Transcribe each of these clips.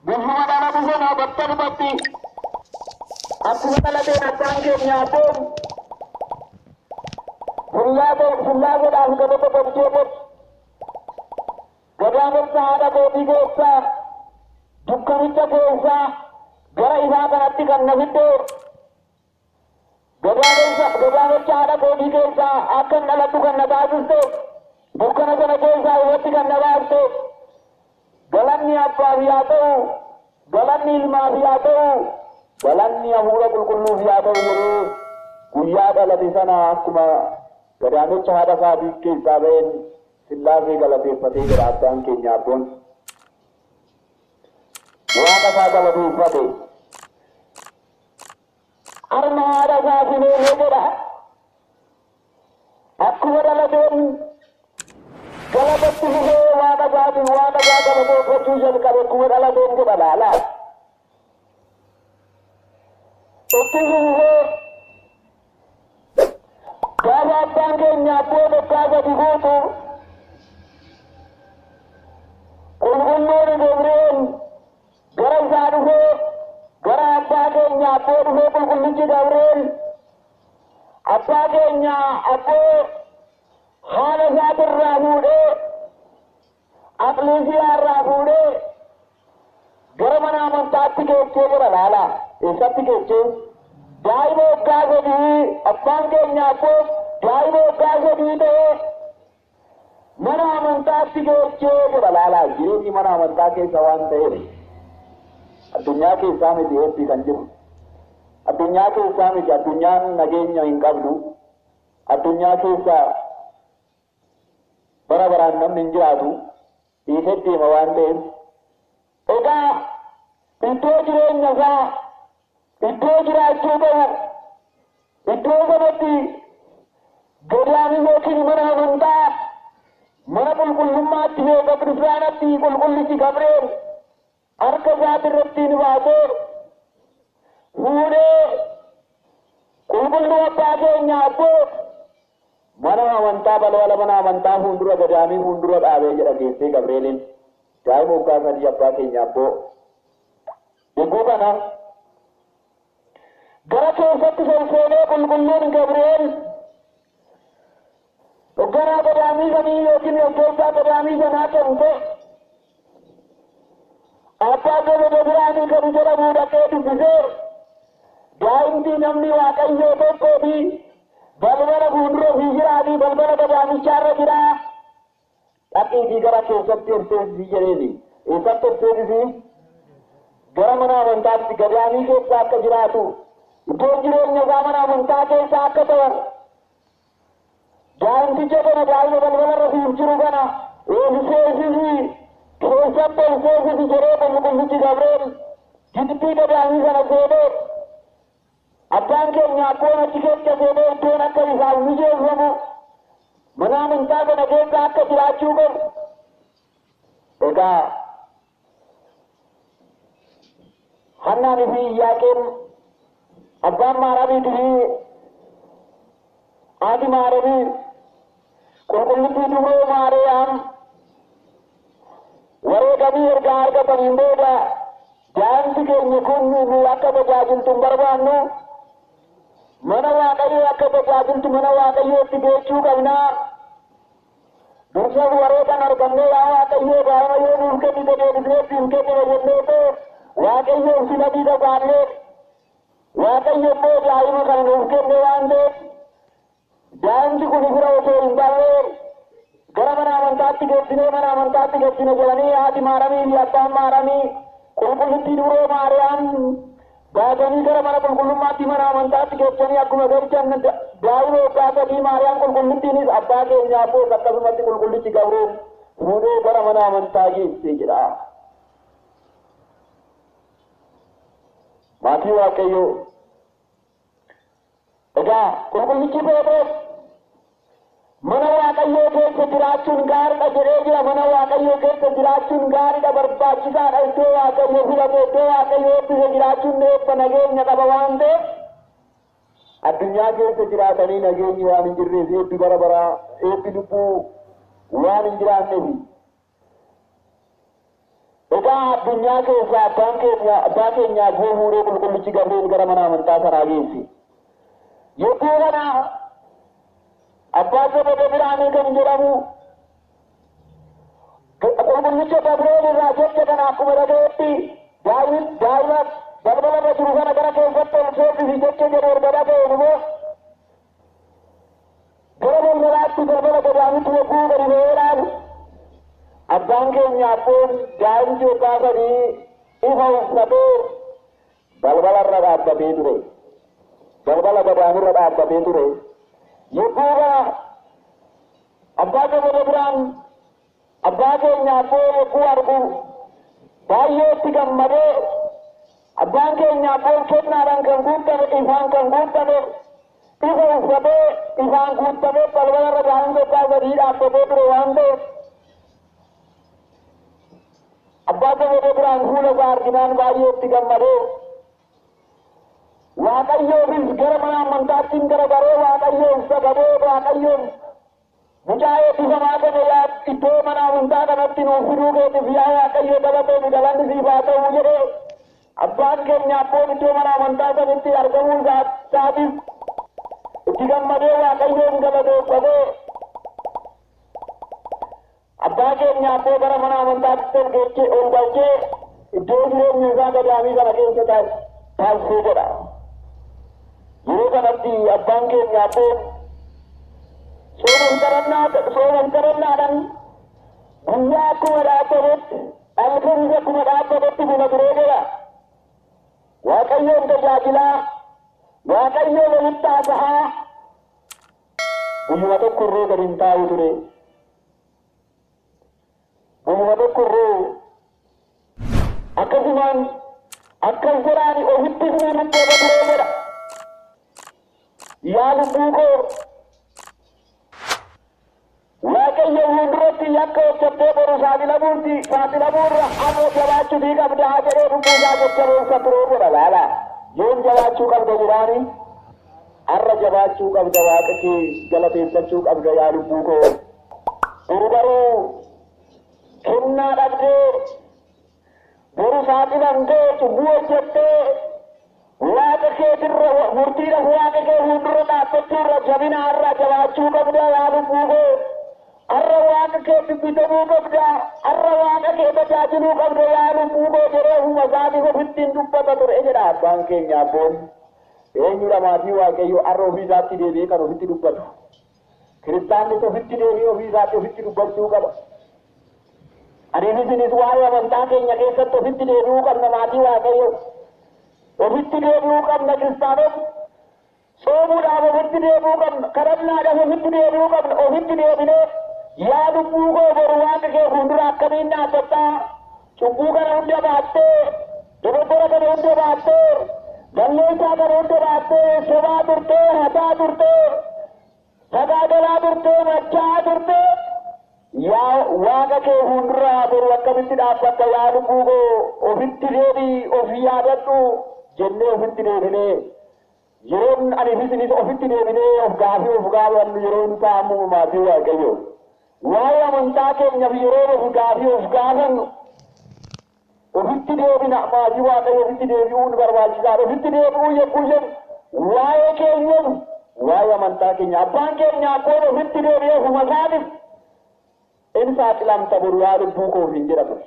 Bihuma dana busana battar batti. Aku kala de natang ke nyatum. Fulla ke dah ke betul betul. Gadamul sahada ko digesa. Dukkanita ko sa gara ibaga atti kan nabito. Gadamul sahada ko digesa akan nalatukan nabazusto. Dukkana kana ko sa wati kan nabazusto. Galanni apa biado, galanni ilma biado, galanni ahura kulkullu biado guru, kuyada lati sana kuma gadanu chahada sabi ke saben sillahi galati pati geratan ke nyapun, waka saja lati pati, arma ada sabi ne negara, aku ada lati kalau betul wada jadi lebih perjuangan kalau kuat ala den ke balala. Betul kalau bangke nyapo berkaza di situ, kulkulur dengrin, garam sadu garam bangke nyapo di kulkulur dengrin, apa denya apa hal zatir rahude, aklisiar rahude, garamana mantati ke cewera lala, esati ke cew, jaibo gazedi, apang ke nyapo, jaibo gazedi de, mana mantati ke cewera lala, jadi mana mantati kawan teri, dunia ke sami dihepi kanjur, dunia ke sami dunia nagenya ingkabdu, dunia ke sami bara nam ninjadu isetti mawande ega itu jirenya sa itu jira chuba itu gabati goriani lokhi mana manta mana kulkullu mati ho gabrisranati kulkulli ci gabrel arka jadirati niwado hude kulkullu apage nyapo mana manta balwala mana manta hundura gadami hundura abe jada gese gabrelin jai muka sadi apa ke nyabo ego kana gara ke satti sene kulkullun gabrel gara gadami gani yokin yoga gadami jana kante apa ke gadami karu jara buda ke dise jainti namni wakai yoto ko di balbala gundro hijradi balbala gadami charra gira tapi digara ke sattir se dijere e sattir se di garamana mantat gadami ke sakka jiratu to jire nya gamana mantate sakka to jain ti jebe na jain balbala rafi churu gana e se ke sattir se dijere balbala hiji gabrel jitpi gadami gana sebe Abangke nyapo na tiket ke sebe to na kali sal nije hono mana manta ko na gen ka ka dilachu ko ega hanna ni bi yakin abban mara bi di adi mara bi ko ti duro mare am ware kabir gar ka panindo da janti ke nyukun ni akaba jajin tumbarwanu mana wakayo akaba jajin tumana wakayo tibechu kabna dursa ware kan arganne ya wakayo garayo nunke ni de tinke de yenne to wakayo siladi da galle wakayo mo jaima kan nunke ne wande janti ko digura to indale garamana mantati ke dine mana mantati ke dine jani adi marami ya tam marami kulkullu tiduro mariam Bagani gara mana kulkullu mati mana mantati ke jani aku magar janna daiwo kata di mariam kulkullu tinis abba ke nyapo kata mati kulkullu cigawro mude gara mana mantagi sejira mati wa kayo ega kulkullu cibebe mana wakayo ke diracun gar da jereja mana wakayo ke diracun gar da barbachisa aito wakayo hila to wakayo ke diracun ne panage nyata bawande adunya ke diratani nage ni wani jirre se bi barabara e pilupu wani jirane bi Egaa addunyaa keessaa abbaa keenyaa fuudhee qulqullichi Gabriel gara mana amantaa sanaa geesse. Yogguu kana abbaa Zabada Biraanee kan jedhamu qulqullicha Gabriel irraa jecha kana akkuma dhaga'etti daa'ima balbala irra jiru kana gara keessatti ol seensisi jecha jedhu erga dhaga'een immoo gara balbalaatti balbala gadaanitti yogguu gadi ba'ee ilaalu abbaan keenya abboon daa'imti waggaa sadii ifa uffatee balbala irra dhaabbatee ture. Balbala gadaanirra dhaabbatee ture. Yogguu kana abbaa Zabada Biraan abbaa keenya abboo yogguu argu baay'ee itti gammadee abbaan keenya abboon kennaadhaan kan guutame ifaan kan guutame ifa uffatee ifaan guutame balbala irra daa'imti waggaa sadii dhaabbatee ture waan ta'eef abbaa Zabada Biraan fuula isaa arginaan baay'ee itti gammadee Waaqayyoofis gara mana amantaattiin garagaree Waaqayyoof sagadee Waaqayyoon mucaa eebbifamaa kana iddoo mana amantaa kanatti nuuf fiduu keetiif yaa Waaqayyo galatoomi galanni siif haa ta'u jedhee abbaan keenya abboon iddoo mana amantaa sanitti argamuu isaatiif itti gammadee Waaqayyoon galateeffatee abbaa keenya abboo gara mana amantaatti ol galchee iddoo jireenya isaa gadaamii kana keessa taasisee jedha. Yeroo kanatti abbaan keenya abboon sooman qarannaadhaan guyyaa akkuma dhaabbatetti halkanis akkuma dhaabbatetti buna turee jedha. Waaqayyoon tajaajilaa Waaqayyoon walitti haasa'aa guyyuma tokko irree gadi hin taa'u ture. Guyyuma tokko irree akkasumaan akkas jedhaani ofitti siree lubboota turee jedha. Yaa lubbuu koo Waaqayyo fuulduratti yakka hojjettee boru saaxilamuurra ammoo jabaachuutii qabda haa jedhee lubbuu isaa jajjabeessa turee jedha. Laala yoon jabaachuu qabda jedhaani har'a jabaachuu qabda Waaqa kee galateeffachuu qabda yaa lubbuu koo. Garuu kennaa dhabdee boru saaxilamtee cubbuu hojjettee Waaqa keetirra murtiidhaaf Waaqa kee fuuldura dhaabbachuurra jabina har'a jabaachuu qabda yaa lubbuu koo. Har'a Waaqa kee dubbitamuu qabda. Har'a Waaqa kee tajaajiluu qabda yaa lubbuu koo jedhee humna isaatiif ofittiin dubbata ture jedha abbaan keenya abboon. Eenyudha maatii Waaqayyo har'a ofii isaatti deebi'ee kan ofitti dubbatu. Kiristaannis ofitti deebi'ee ofii isaatti ofitti dubbachuu qaba. Anis isinis waa'ee amantaa keenya keessatti ofitti deebi'uu qabna maatii Waaqayyo. Ofitti deebi'uu qabna kiristaanota. Soomuudhaaf ofitti deebi'uu qabna. Kadhannaadhaaf ofitti deebi'uu qabna. Ofitti deebinee yaa lubbuu koo boru Waaqa kee fuuldura akkamiin dhaabbattaa? Cubbuu kana hunda baattee, dogoggora kana hunda baattee, balleessaa kana hunda baattee, sobaa turtee, hataa turtee, sagaagalaa turtee, machaa turtee. Yaa Waaqa kee fuuldura boru akkamitti dhaabbatta yaa lubbuu koo ofitti deebii ofii yaadadhu jennee ofitti deebinee yeroon ani isinis ofitti deebinee of gaafannu yeroon isaa ammoo maatii Waaqayyo. Waa'ee amantaa keenyaaf yeroo of gaafannu ofitti deebina maatii Waaqayyo ofitti deebi'uun barbaachisaadha. Ofitti deebi'uu yogguu jennu waa'ee keenyaaf waa'ee amantaa keenya abbaan keenya akkoon ofitti deebi'ee ofuma isaatiif in saaxilamta boru yaa lubbuu koo hin jedha ture.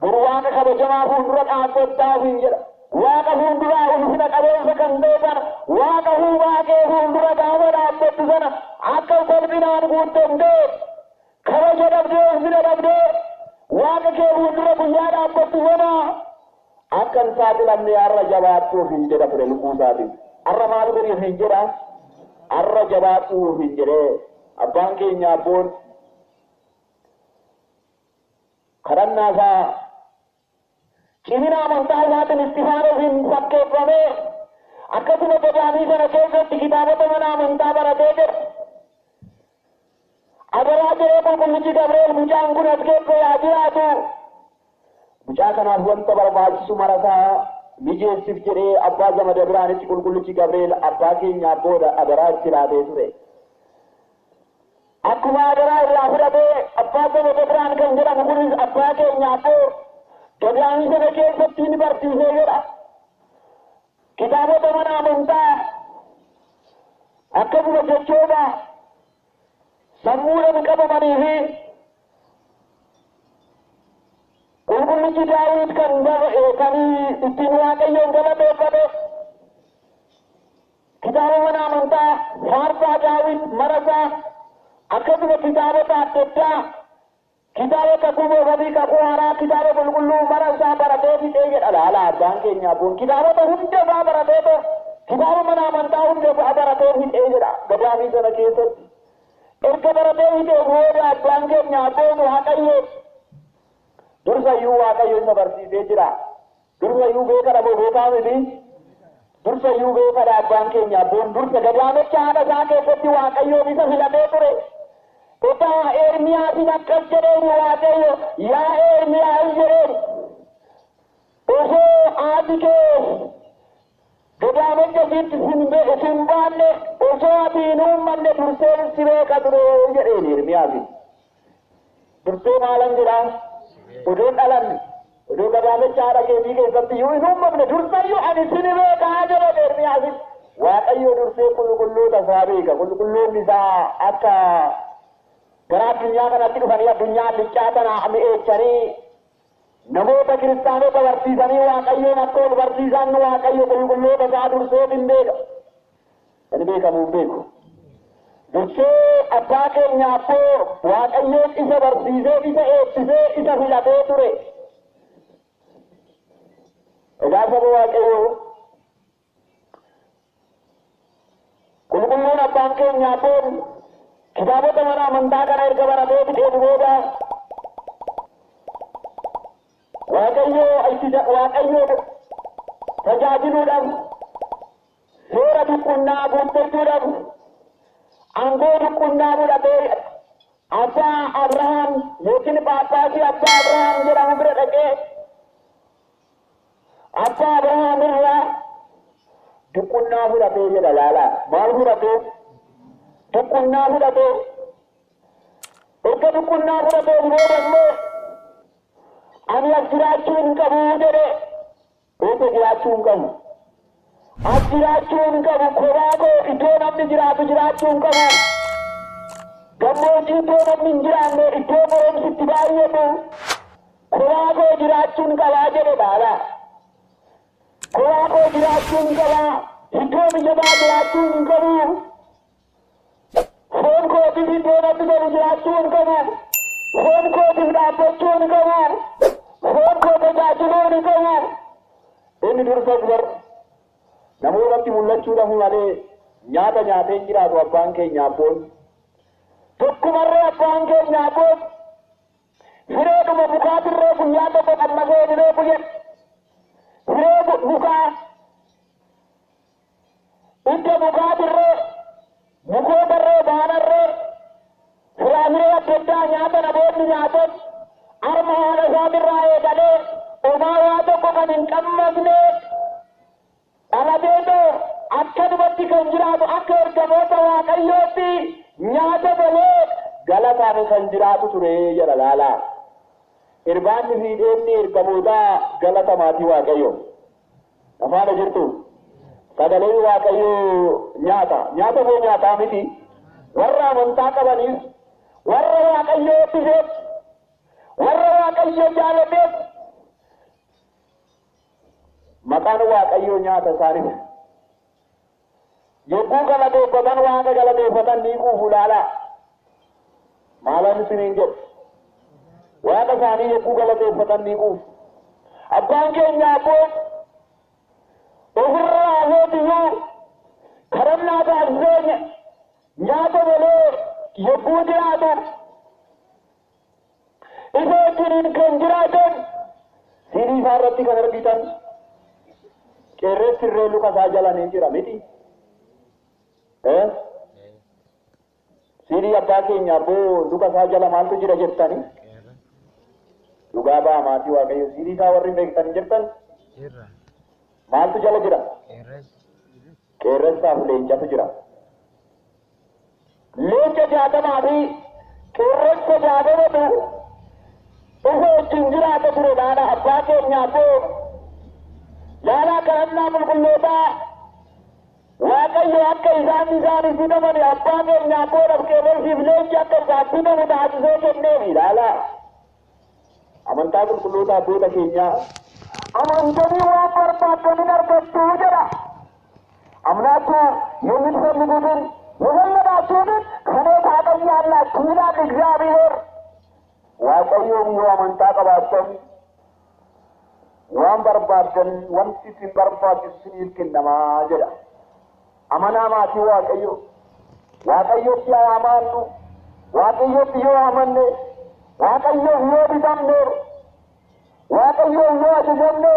Boru Waaqa kabajamaa fuuldura dhaabbattaa hin jedha. Waaqa fuulduraa ulfina qabeessa kan ta'e sana Waaqa Waaqee fuuldura gaafa dhaabbattu sana akka salphinaan guutamtee kabaja dhabdee ulfina dhabdee Waaqa kee fuuldura guyyaa dhaabbattu sana akka hin saaxilamne har'a jabaattuuf hin jedha ture lubbuu isaatiin. Har'a maal godhuuf hin jedha? Har'a jabaattuuf hin jedhee abbaan keenya abboon kadhannaa isaa cimina amantaa isaatiin Isxifaanos fakkeeffamee akkasuma gadaamii sana keessatti kitaabota mana amantaa baratee jira. Adaraa jedhee qulqullichi Gabriel mucaan kun as keessa yaa jiraatu. Mucaa kanaaf wanta barbaachisu marasaa mijeessif jedhee abbaa Zabada Biraanitti qulqullichi Gabriel abbaa keenya abboodha adaraa itti laatee ture. akkuma adaraa irraa fudhatee abbaa gosa biraan kan jedhamu kunis abbaa keenyaafoo gadaamii sana keessatti ni barsiisee jedha. Kitaabota mana amantaa akkasuma jechoota sammuudhaan qabamanii fi qulqullichi Daawit kan ittiin Waaqayyoon galateeffate kitaaba mana amantaa faarsaa Daawit marasaa akkasuma kitaabota adda addaa kitaabota kumoofamii kakuu haaraa kitaaba qulqulluu marasaa baratee fixee jedha. Laala abbaan keenya abboon kitaabota hunda isaa barateeto kitaaba mana amantaa hunda isaa baratee fixee jedha gadaamii sana keessatti. Erga baratee fixee booda abbaan keenya abboon Waaqayyo dursayyuu Waaqayyo isa barsiisee jira. Dursayyuu beekadha moo beekaa miti? Dursayyuu beekadha abbaan keenya abboon dursa gadaamicha haadha isaa keessatti Waaqayyoon isa filatee ture. Egaa Ermiyaasin akkas jedheeni Waaqayyo yaa Ermiyaas jedheeni osoo haati kee gadaamicha sitti sin baanne osoo ati hin uummanne dursee si beeka ture jedheeni Ermiyaasin. Dursee maalan jedhaa? Odoon dhalanne odoo gadaamicha haadha keetii keessatti iyyuu hin uumamne dursayyuu ani sin beekaa jedhe Ermiyaasin. Waaqayyo dursee qulqulloota isaa beeka. Qulqulloonni isaa akka gara addunyaa kanatti dhufanii addunyaa liccaa kana mi'eechanii namoota kiristaanota barsiisanii Waaqayyoon akka ol barsiisan Waaqayyo qulqulloota isaa dursee hin beeka. Inni beekamuuf beeku. Dursee abbaa keenya abboo Waaqayyoon isa barsiisee isa eebbisee isa filatee ture. Egaa saba Waaqayyo qulqulluun abbaan keenya abboon kitaabota mana amantaa kana erga baratee fixee booda Waaqayyo tajaajiluudhaaf seera duqunnaa guuttachuudhaaf aangoo duqunnaa fudhatee abbaa Abrahaam yookiin Paappaasii abbaa Abrahaam jedhamu bira dhaqee abbaa Abrahaam irraa duqunnaa fudhatee jedha. Laala maal fudhatee? Duqunnaa fudhatee erga duqunnaa fudhatee booda immoo ani as jiraachuu hin qabu jedhe. Eessa jiraachuu hin qabu? As jiraachuu hin qabu. Kophaa koo iddoo namni jiraatu jiraachuu hin qabu. Gammoojjii iddoo namni hin jiraanne iddoo boronsi itti baay'atu kophaa koo jiraachuu hin qabaa jedhe. Laala kophaa koo jiraachuu hin qabaa. Iddoo mijataa jiraachuu hin qabu. Foon kootiif iddoo namni tolu jiraachuu hin qabu. Foon kootiif dhaabbachuu hin qabu. Foon koo tajaajiluu hin qabu. Inni dursa dubar namootatti mul'achuudhaaf malee nyaata nyaatee hin jiraatu abbaan keenya abboon. Tokkumarree abbaan keenya abboon fireedhuma mukaatirree guyyaa tokko qammasee diree guyye. Firee mukaa idda mukaatirree mukootarree baanarree firaafiree adda addaa nyaata namoonni nyaatan harma haala isaatirraa eegalee omaa waa tokko kan hin qammasne dhalateetoo akkanumatti kan jiraatu akka ergamoota Waaqayyootti nyaata malee galataan kan jiraatu ture jedha. Laalaa irbaanni fi dheedni ergamootaa galata maatii Waaqayyoo. Afaana jirtu sagaleen Waaqayyoo nyaata moo nyaataa miti? Warra amantaa qabaniif warra Waaqayyoo eebbiseef warra Waaqayyoo jaalateef maqaan Waaqayyoo nyaata isaaniif. Yogguu galateeffatan Waaqa galateeffatan ni quufu. Laalaa maalan isiniin jedhu Waaqa isaanii yogguu galateeffatan ni quufu. Abbaan keenya abboon ofirraa hootiyyuu kadhannaa taasisee nyaata malee yogguu jiraatu isa wajjiniin kan jiraatan siinii isaa irratti kan argitan qeerreessi irree luka isaa jalanii jira miti. Siinii abbaa keenya abboo luka isaa jala maaltu jira jettani? Dhugaa ba'a maatii Waaqayyo siinii isaa warri beektan jettan maaltu jala jira? Qeerreessaaf leencatu jira. leenca jaatamaa fi qeerransa jaatamatu isa wajjin jiraata ture laala abbaa keenyaa koo laalaa kadhannaa qulqullootaa Waaqayyo akka isaan fitaman abbaa keenyaa koo qeerransiif leenci akka isaan fitamu taasisee kenneefi laala amantaa qulqullootaa abboota keenyaa amantanii waan barbaaddamin argattuu jedha amnaatu የሚፈልጉትን የፈለጋችሁትን ከኔ ታገኛላችሁ ይላል እግዚአብሔር። waaqayyoon yoo amantaa qabaattan waan barbaaddan wanti isin barbaachisu isiniif kennamaa jedha. Amanaa maatii waaqayyotti haa amaannu, waaqayyotti yoo amanne, waaqayyoof yoo bitamne, waaqayyoof yoo ajajamne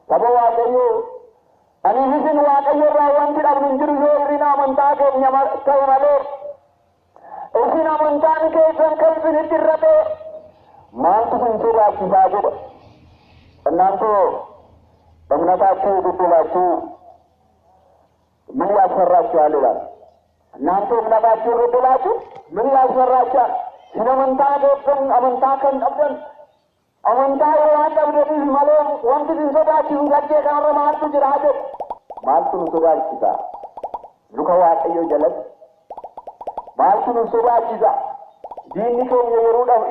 saba waaqayyoo ani isin waaqayyo irraa wanti dhabnu hin jiru yoo hirrina amantaa keenya ta'e malee isin amantaan keessan kan isinitti irrate maaltu isin sodaachisaa jedha. እናንተ በእምነታችሁ ብትላችሁ ምን ያስፈራችኋል ይላል። እናንተ እምነታችሁ ብትላችሁ ምን ያስፈራችኋል? ስለ አመንታ ከንጠብደን አመንታ የዋን ጠብደን ማለው ወንት ሲንሶዳችሁ ገጀ ካረ ማልቱ ጅራደ ማልቱ ሶዳችሳ ሉካ waaqayyo ጀለት ማልቱ ሶዳችሳ ዲኒ ከኛ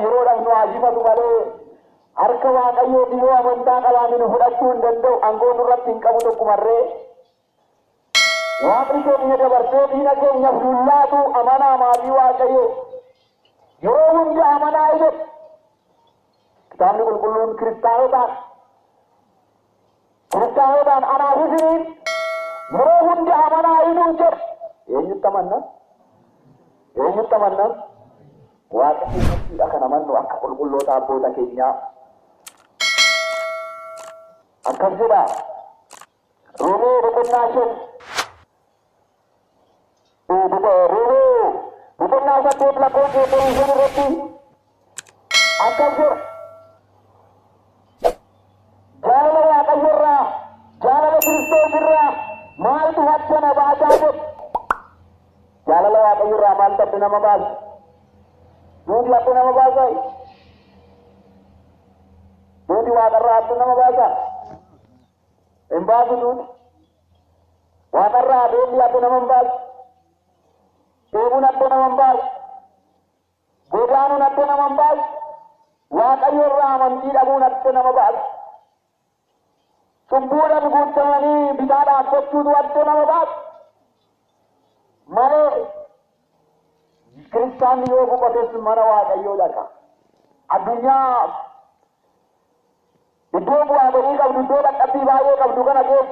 የሮዳን ነው አጂፈቱ ማለው harka waaqayyoo yoo amantaa qabaannu fudhachuu hin danda'u aangoon irratti hin qabu tokkumarree waaqni keenya dabarsee diina keenyaaf dullaatu amanaa maatii waaqayyoo yeroo hunda amanaa jedhu kitaabni qulqulluun kiristaanotaan anaaf isiniin yeroo hunda amanaa jedhu jedhu eenyutti amannan waaqa keenyatti kan amannu akka qulqulloota abboota keenyaa akkam jedha roobee boqonnaa saddeet lakkoofsa shan irratti akkam jedha jaalala waaqayyo irraa jaalala kiristoos irraa maaltu adda nama baasaa jedhu jaalala waaqayyo irraa maaltu adda nama baasa duuti adda nama baasaa duuti waaqarraa adda nama baasaa hin baasu duuti waaqarraa adeemni adda nama hin baasu deemuun adda nama hin baasu godaanuun adda nama hin baasu waaqayyo irraa amantii dhabuun adda nama baasu cubbuudhaan guutamanii bitaa dhaabbachuutu adda nama baasu malee kiristaanni yoo boqotes mana waaqayyoo dhaqa addunyaa iddoo bu'aa ba'ii qabdu iddoo dadhabbii baay'ee qabdu kana keessa